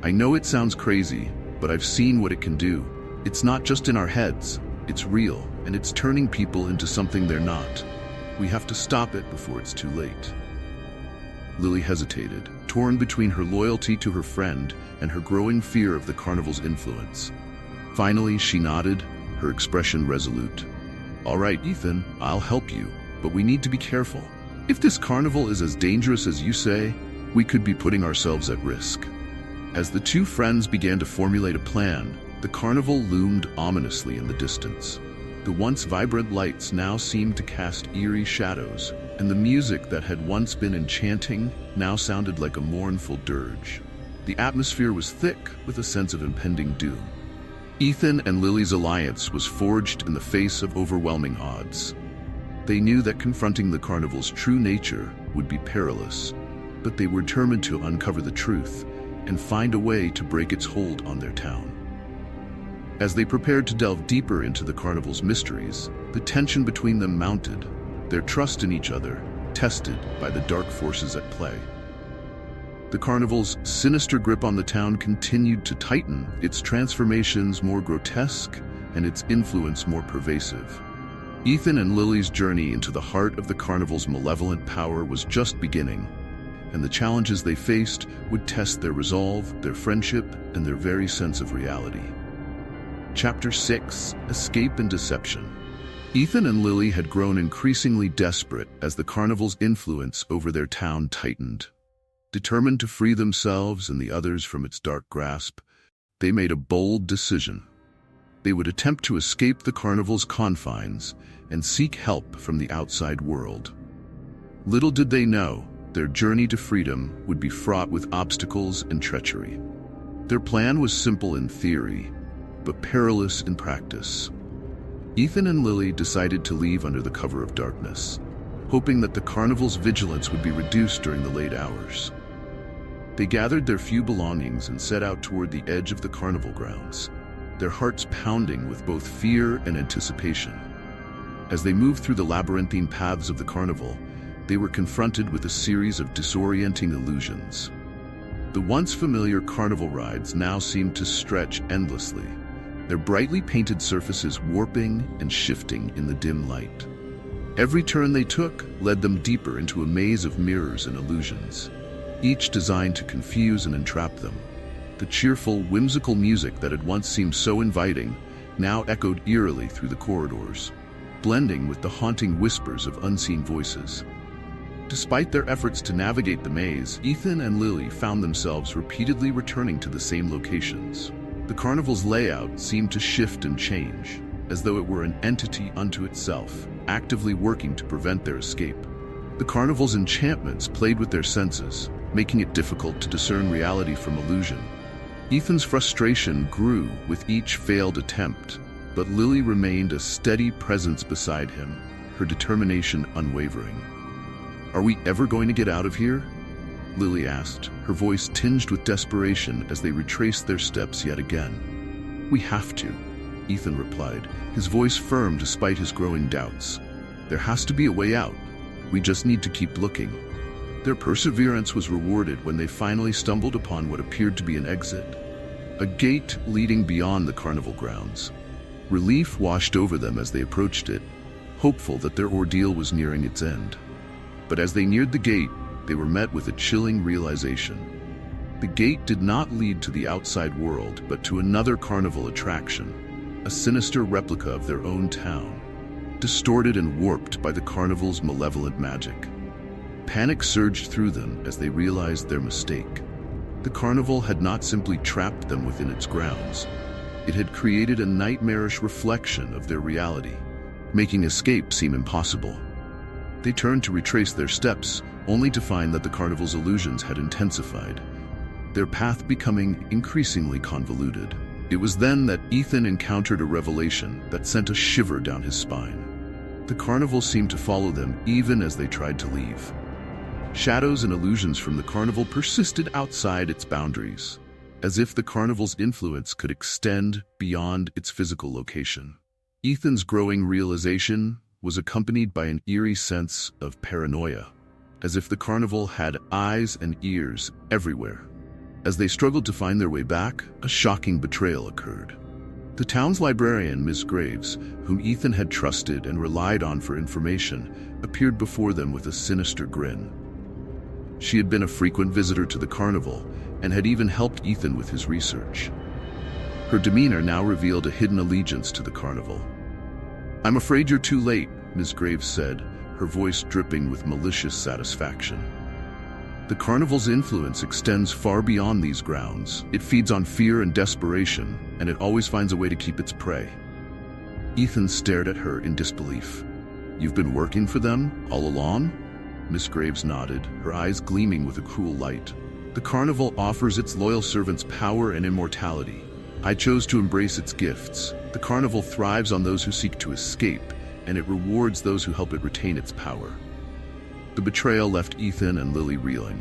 "I know it sounds crazy, but I've seen what it can do. It's not just in our heads, it's real, and it's turning people into something they're not. We have to stop it before it's too late." Lily hesitated, torn between her loyalty to her friend and her growing fear of the carnival's influence. Finally, she nodded, her expression resolute. "All right, Ethan, I'll help you, but we need to be careful. If this carnival is as dangerous as you say, we could be putting ourselves at risk." As the two friends began to formulate a plan, the carnival loomed ominously in the distance. The once vibrant lights now seemed to cast eerie shadows, and the music that had once been enchanting now sounded like a mournful dirge. The atmosphere was thick with a sense of impending doom. Ethan and Lily's alliance was forged in the face of overwhelming odds. They knew that confronting the carnival's true nature would be perilous, but they were determined to uncover the truth and find a way to break its hold on their town. As they prepared to delve deeper into the carnival's mysteries, the tension between them mounted, their trust in each other tested by the dark forces at play. The carnival's sinister grip on the town continued to tighten, its transformations more grotesque and its influence more pervasive. Ethan and Lily's journey into the heart of the carnival's malevolent power was just beginning, and the challenges they faced would test their resolve, their friendship, and their very sense of reality. Chapter 6: Escape and Deception. Ethan and Lily had grown increasingly desperate as the carnival's influence over their town tightened. Determined to free themselves and the others from its dark grasp, they made a bold decision. They would attempt to escape the carnival's confines and seek help from the outside world. Little did they know, their journey to freedom would be fraught with obstacles and treachery. Their plan was simple in theory, but perilous in practice. Ethan and Lily decided to leave under the cover of darkness, hoping that the carnival's vigilance would be reduced during the late hours. They gathered their few belongings and set out toward the edge of the carnival grounds, their hearts pounding with both fear and anticipation. As they moved through the labyrinthine paths of the carnival, they were confronted with a series of disorienting illusions. The once familiar carnival rides now seemed to stretch endlessly, their brightly painted surfaces warping and shifting in the dim light. Every turn they took led them deeper into a maze of mirrors and illusions, each designed to confuse and entrap them. The cheerful, whimsical music that had once seemed so inviting now echoed eerily through the corridors, blending with the haunting whispers of unseen voices. Despite their efforts to navigate the maze, Ethan and Lily found themselves repeatedly returning to the same locations. The carnival's layout seemed to shift and change, as though it were an entity unto itself, actively working to prevent their escape. The carnival's enchantments played with their senses, making it difficult to discern reality from illusion. Ethan's frustration grew with each failed attempt, but Lily remained a steady presence beside him, her determination unwavering. "Are we ever going to get out of here?" Lily asked, her voice tinged with desperation as they retraced their steps yet again. "We have to," Ethan replied, his voice firm despite his growing doubts. "There has to be a way out. We just need to keep looking." Their perseverance was rewarded when they finally stumbled upon what appeared to be an exit, a gate leading beyond the carnival grounds. Relief washed over them as they approached it, hopeful that their ordeal was nearing its end. But as they neared the gate, they were met with a chilling realization. The gate did not lead to the outside world, but to another carnival attraction, a sinister replica of their own town, distorted and warped by the carnival's malevolent magic. Panic surged through them as they realized their mistake. The carnival had not simply trapped them within its grounds. It had created a nightmarish reflection of their reality, making escape seem impossible. They turned to retrace their steps, only to find that the carnival's illusions had intensified. their path becoming increasingly convoluted. It was then that Ethan encountered a revelation that sent a shiver down his spine. The carnival seemed to follow them even as they tried to leave. Shadows and illusions from the carnival persisted outside its boundaries, as if the carnival's influence could extend beyond its physical location. Ethan's growing realization was accompanied by an eerie sense of paranoia, as if the carnival had eyes and ears everywhere. As they struggled to find their way back, a shocking betrayal occurred. The town's librarian, Miss Graves, whom Ethan had trusted and relied on for information, appeared before them with a sinister grin. She had been a frequent visitor to the carnival and had even helped Ethan with his research. Her demeanor now revealed a hidden allegiance to the carnival. "I'm afraid you're too late," Miss Graves said, her voice dripping with malicious satisfaction. The carnival's influence extends far beyond these grounds. It feeds on fear and desperation, and it always finds a way to keep its prey. Ethan stared at her in disbelief. "You've been working for them all along?" Miss Graves nodded, her eyes gleaming with a cruel light. "The carnival offers its loyal servants power and immortality. I chose to embrace its gifts. The carnival thrives on those who seek to escape, and it rewards those who help it retain its power." The betrayal left Ethan and Lily reeling.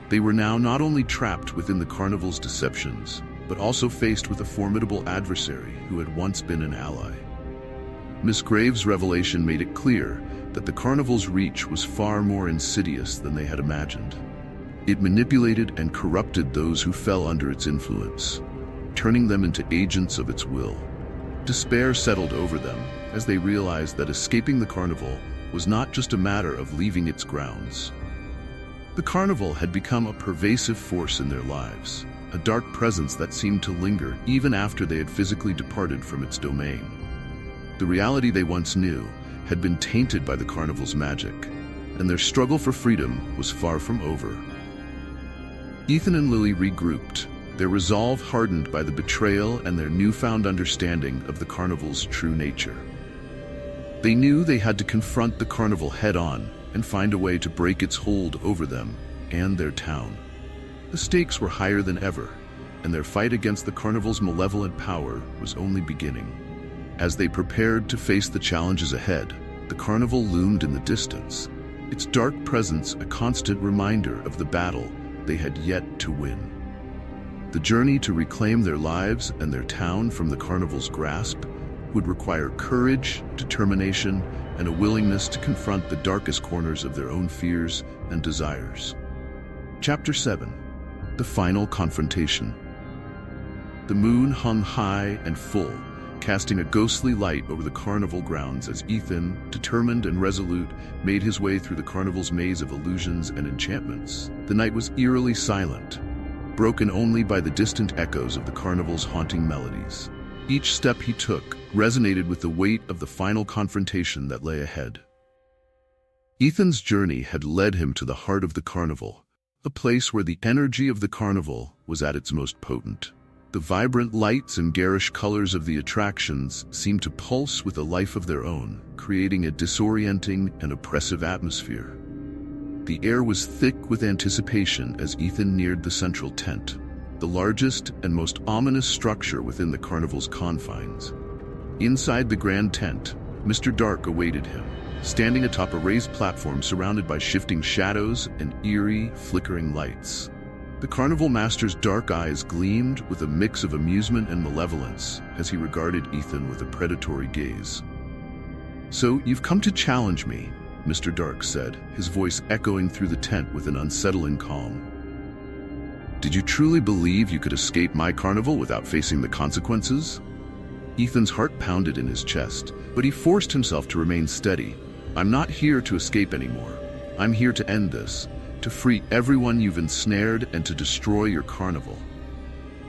They were now not only trapped within the carnival's deceptions, but also faced with a formidable adversary who had once been an ally. Miss Graves' revelation made it clear that the carnival's reach was far more insidious than they had imagined. It manipulated and corrupted those who fell under its influence, turning them into agents of its will. Despair settled over them as they realized that escaping the carnival was not just a matter of leaving its grounds. The carnival had become a pervasive force in their lives, a dark presence that seemed to linger even after they had physically departed from its domain. The reality they once knew had been tainted by the carnival's magic, and their struggle for freedom was far from over. Ethan and Lily regrouped, their resolve hardened by the betrayal and their newfound understanding of the carnival's true nature. They knew they had to confront the carnival head-on and find a way to break its hold over them and their town. The stakes were higher than ever, and their fight against the carnival's malevolent power was only beginning. As they prepared to face the challenges ahead, the carnival loomed in the distance, its dark presence a constant reminder of the battle they had yet to win. The journey to reclaim their lives and their town from the carnival's grasp would require courage, determination, and a willingness to confront the darkest corners of their own fears and desires. Chapter 7. The Final Confrontation. The moon hung high and full, casting a ghostly light over the carnival grounds as Ethan, determined and resolute, made his way through the carnival's maze of illusions and enchantments. The night was eerily silent, broken only by the distant echoes of the carnival's haunting melodies. Each step he took resonated with the weight of the final confrontation that lay ahead. Ethan's journey had led him to the heart of the carnival, a place where the energy of the carnival was at its most potent. The vibrant lights and garish colors of the attractions seemed to pulse with a life of their own, creating a disorienting and oppressive atmosphere. The air was thick with anticipation as Ethan neared the central tent, the largest and most ominous structure within the carnival's confines. Inside the grand tent, Mr. Dark awaited him, standing atop a raised platform surrounded by shifting shadows and eerie, flickering lights. The carnival master's dark eyes gleamed with a mix of amusement and malevolence as he regarded Ethan with a predatory gaze. "So, you've come to challenge me," Mr. Dark said, his voice echoing through the tent with an unsettling calm. "Did you truly believe you could escape my carnival without facing the consequences?" Ethan's heart pounded in his chest, but he forced himself to remain steady. "I'm not here to escape anymore. I'm here to end this, to free everyone you've ensnared and to destroy your carnival."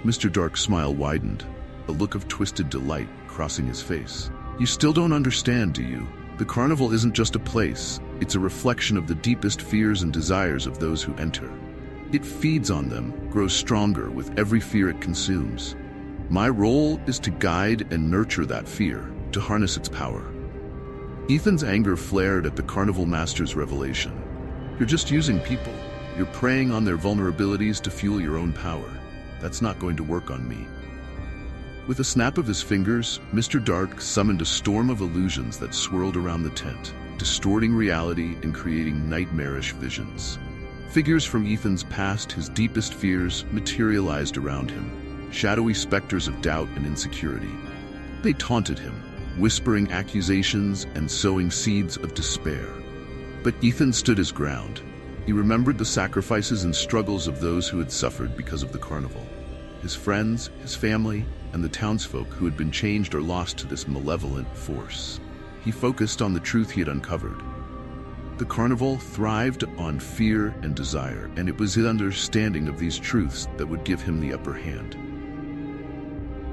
Mr. Dark's smile widened, a look of twisted delight crossing his face. "You still don't understand, do you? The carnival isn't just a place, it's a reflection of the deepest fears and desires of those who enter. It feeds on them, grows stronger with every fear it consumes. My role is to guide and nurture that fear, to harness its power." Ethan's anger flared at the carnival master's revelation. "You're just using people. You're preying on their vulnerabilities to fuel your own power. That's not going to work on me." With a snap of his fingers, Mr. Dark summoned a storm of illusions that swirled around the tent, distorting reality and creating nightmarish visions. Figures from Ethan's past, his deepest fears, materialized around him, shadowy specters of doubt and insecurity. They taunted him, whispering accusations and sowing seeds of despair. But Ethan stood his ground. He remembered the sacrifices and struggles of those who had suffered because of the carnival. His friends, his family, and the townsfolk who had been changed or lost to this malevolent force. He focused on the truth he had uncovered. The carnival thrived on fear and desire, and it was his understanding of these truths that would give him the upper hand.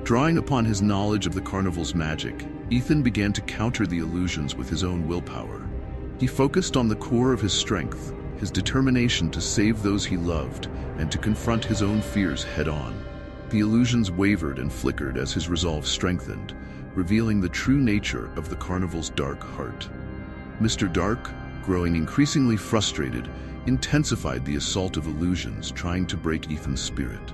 Drawing upon his knowledge of the carnival's magic, Ethan began to counter the illusions with his own willpower. He focused on the core of his strength, his determination to save those he loved and to confront his own fears head-on. The illusions wavered and flickered as his resolve strengthened, revealing the true nature of the carnival's dark heart. Mr. Dark, growing increasingly frustrated, intensified the assault of illusions, trying to break Ethan's spirit.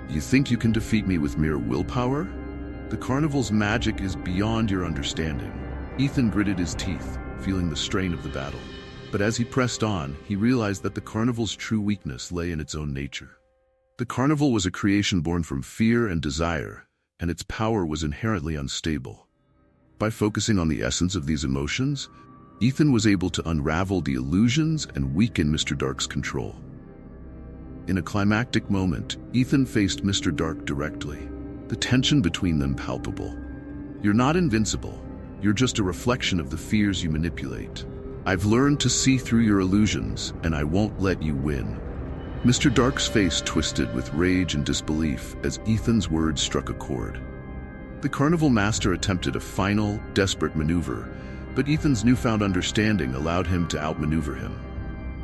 "You think you can defeat me with mere willpower? The carnival's magic is beyond your understanding." Ethan gritted his teeth, feeling the strain of the battle. But as he pressed on, he realized that the carnival's true weakness lay in its own nature. The carnival was a creation born from fear and desire, and its power was inherently unstable. By focusing on the essence of these emotions, Ethan was able to unravel the illusions and weaken Mr. Dark's control. In a climactic moment, Ethan faced Mr. Dark directly, the tension between them palpable. "You're not invincible. You're just a reflection of the fears you manipulate. I've learned to see through your illusions, and I won't let you win." Mr. Dark's face twisted with rage and disbelief as Ethan's words struck a chord. The carnival master attempted a final, desperate maneuver, but Ethan's newfound understanding allowed him to outmaneuver him.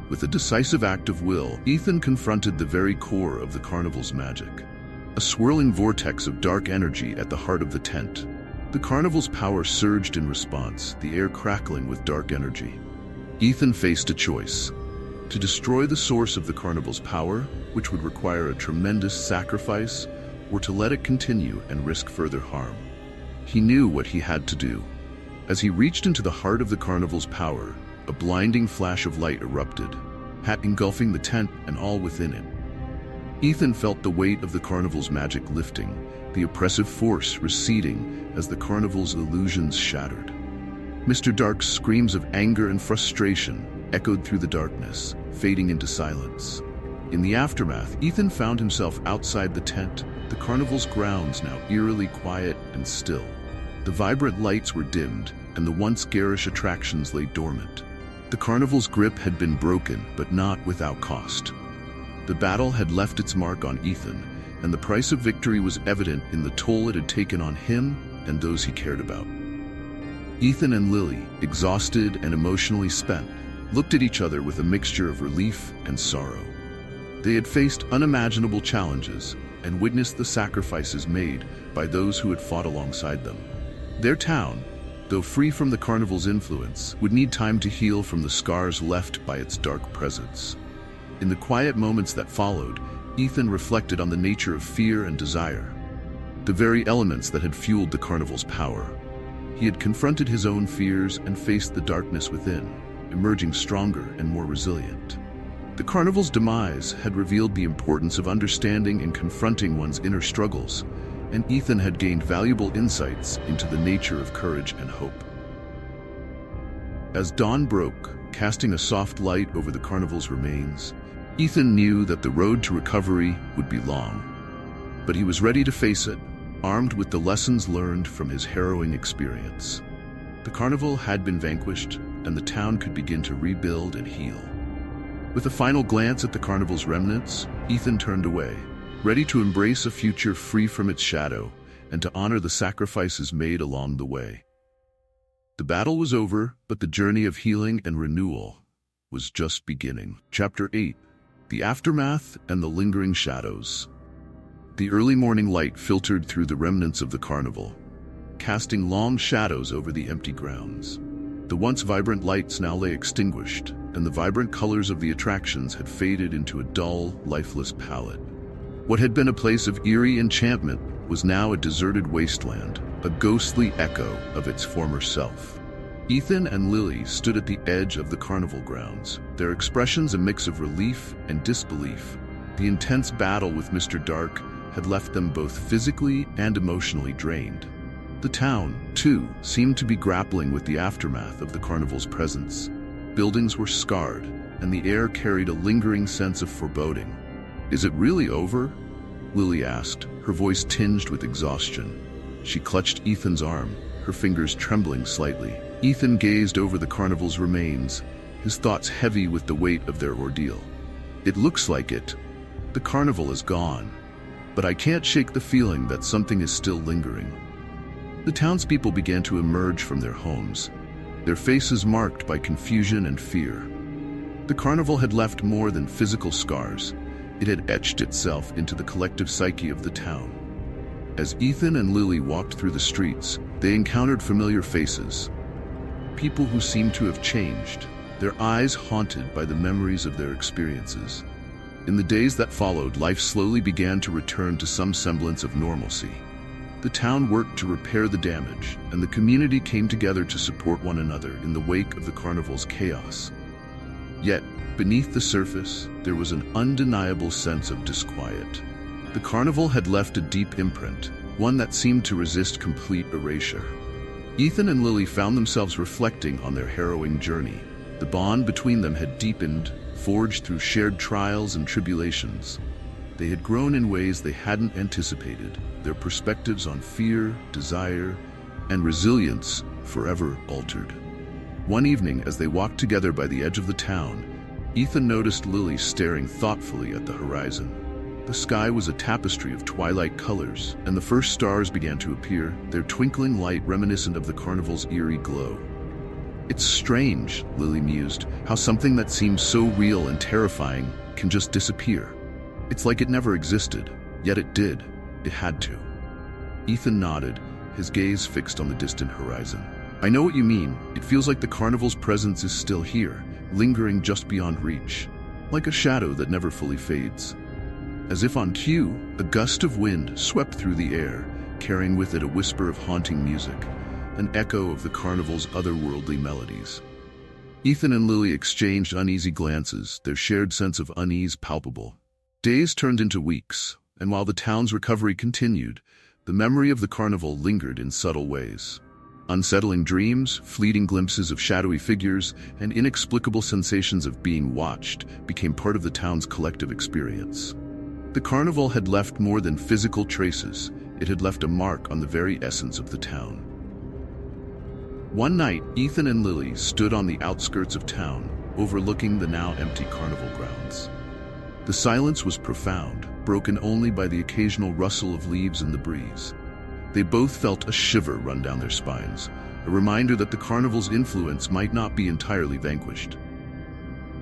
With a decisive act of will, Ethan confronted the very core of the carnival's magic. A swirling vortex of dark energy at the heart of the tent. The carnival's power surged in response, the air crackling with dark energy. Ethan faced a choice: to destroy the source of the carnival's power, which would require a tremendous sacrifice, or to let it continue and risk further harm. He knew what he had to do. As he reached into the heart of the carnival's power, a blinding flash of light erupted, engulfing the tent and all within it. Ethan felt the weight of the carnival's magic lifting, the oppressive force receding as the carnival's illusions shattered. Mr. Dark's screams of anger and frustration echoed through the darkness, fading into silence. In the aftermath, Ethan found himself outside the tent, the carnival's grounds now eerily quiet and still. The vibrant lights were dimmed, and the once garish attractions lay dormant. The carnival's grip had been broken, but not without cost. The battle had left its mark on Ethan, and the price of victory was evident in the toll it had taken on him and those he cared about. Ethan and Lily, exhausted and emotionally spent, looked at each other with a mixture of relief and sorrow. They had faced unimaginable challenges and witnessed the sacrifices made by those who had fought alongside them. Their town, though free from the carnival's influence, would need time to heal from the scars left by its dark presence. In the quiet moments that followed, Ethan reflected on the nature of fear and desire, the very elements that had fueled the carnival's power. He had confronted his own fears and faced the darkness within, emerging stronger and more resilient. The carnival's demise had revealed the importance of understanding and confronting one's inner struggles, and Ethan had gained valuable insights into the nature of courage and hope. As dawn broke, casting a soft light over the carnival's remains, Ethan knew that the road to recovery would be long. But he was ready to face it, armed with the lessons learned from his harrowing experience. The carnival had been vanquished, and the town could begin to rebuild and heal. With a final glance at the carnival's remnants, Ethan turned away, ready to embrace a future free from its shadow and to honor the sacrifices made along the way. The battle was over, but the journey of healing and renewal was just beginning. Chapter 8: The Aftermath and the Lingering Shadows. The early morning light filtered through the remnants of the carnival, casting long shadows over the empty grounds. The once vibrant lights now lay extinguished, and the vibrant colors of the attractions had faded into a dull, lifeless palette. What had been a place of eerie enchantment was now a deserted wasteland, a ghostly echo of its former self. Ethan and Lily stood at the edge of the carnival grounds, their expressions a mix of relief and disbelief. The intense battle with Mr. Dark had left them both physically and emotionally drained. The town, too, seemed to be grappling with the aftermath of the carnival's presence. Buildings were scarred, and the air carried a lingering sense of foreboding. "Is it really over?" Lily asked, her voice tinged with exhaustion. She clutched Ethan's arm, her fingers trembling slightly. Ethan gazed over the carnival's remains, his thoughts heavy with the weight of their ordeal. "It looks like it. The carnival is gone. But I can't shake the feeling that something is still lingering." The townspeople began to emerge from their homes, their faces marked by confusion and fear. The carnival had left more than physical scars. It had etched itself into the collective psyche of the town. As Ethan and Lily walked through the streets, they encountered familiar faces. People who seemed to have changed, their eyes haunted by the memories of their experiences. In the days that followed, life slowly began to return to some semblance of normalcy. The town worked to repair the damage, and the community came together to support one another in the wake of the carnival's chaos. Yet, beneath the surface, there was an undeniable sense of disquiet. The carnival had left a deep imprint, one that seemed to resist complete erasure. Ethan and Lily found themselves reflecting on their harrowing journey. The bond between them had deepened, forged through shared trials and tribulations. They had grown in ways they hadn't anticipated, their perspectives on fear, desire, and resilience forever altered. One evening, as they walked together by the edge of the town, Ethan noticed Lily staring thoughtfully at the horizon. The sky was a tapestry of twilight colors, and the first stars began to appear, their twinkling light reminiscent of the carnival's eerie glow. "It's strange," Lily mused, "how something that seems so real and terrifying can just disappear. It's like it never existed, yet it did. It had to." Ethan nodded, his gaze fixed on the distant horizon. "I know what you mean. It feels like the carnival's presence is still here, lingering just beyond reach, like a shadow that never fully fades." As if on cue, a gust of wind swept through the air, carrying with it a whisper of haunting music, an echo of the carnival's otherworldly melodies. Ethan and Lily exchanged uneasy glances, their shared sense of unease palpable. Days turned into weeks, and while the town's recovery continued, the memory of the carnival lingered in subtle ways. Unsettling dreams, fleeting glimpses of shadowy figures, and inexplicable sensations of being watched became part of the town's collective experience. The carnival had left more than physical traces. It had left a mark on the very essence of the town. One night, Ethan and Lily stood on the outskirts of town, overlooking the now empty carnival grounds. The silence was profound, broken only by the occasional rustle of leaves in the breeze. They both felt a shiver run down their spines, a reminder that the carnival's influence might not be entirely vanquished.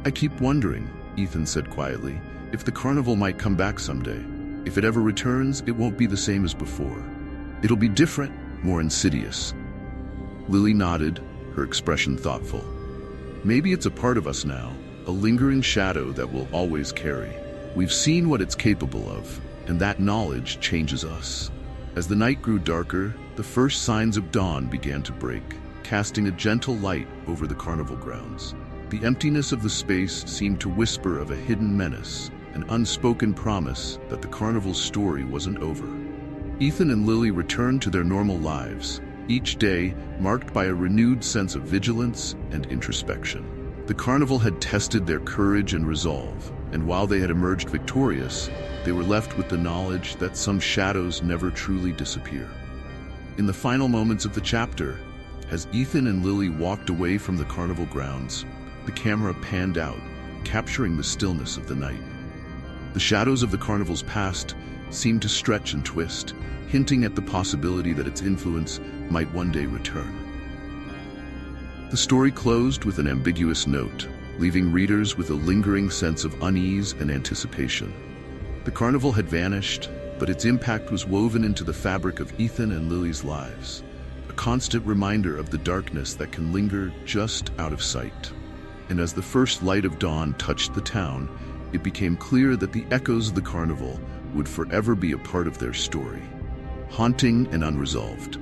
"I keep wondering," Ethan said quietly, "if the carnival might come back someday. If it ever returns, it won't be the same as before. It'll be different, more insidious." Lily nodded, her expression thoughtful. "Maybe it's a part of us now, a lingering shadow that we'll always carry. We've seen what it's capable of, and that knowledge changes us." As the night grew darker, the first signs of dawn began to break, casting a gentle light over the carnival grounds. The emptiness of the space seemed to whisper of a hidden menace, an unspoken promise that the carnival's story wasn't over. Ethan and Lily returned to their normal lives, each day marked by a renewed sense of vigilance and introspection. The carnival had tested their courage and resolve, and while they had emerged victorious, they were left with the knowledge that some shadows never truly disappear. In the final moments of the chapter, as Ethan and Lily walked away from the carnival grounds, the camera panned out, capturing the stillness of the night. The shadows of the carnival's past seemed to stretch and twist, hinting at the possibility that its influence might one day return. The story closed with an ambiguous note, leaving readers with a lingering sense of unease and anticipation. The carnival had vanished, but its impact was woven into the fabric of Ethan and Lily's lives, a constant reminder of the darkness that can linger just out of sight. and as the first light of dawn touched the town, it became clear that the echoes of the carnival would forever be a part of their story, haunting and unresolved.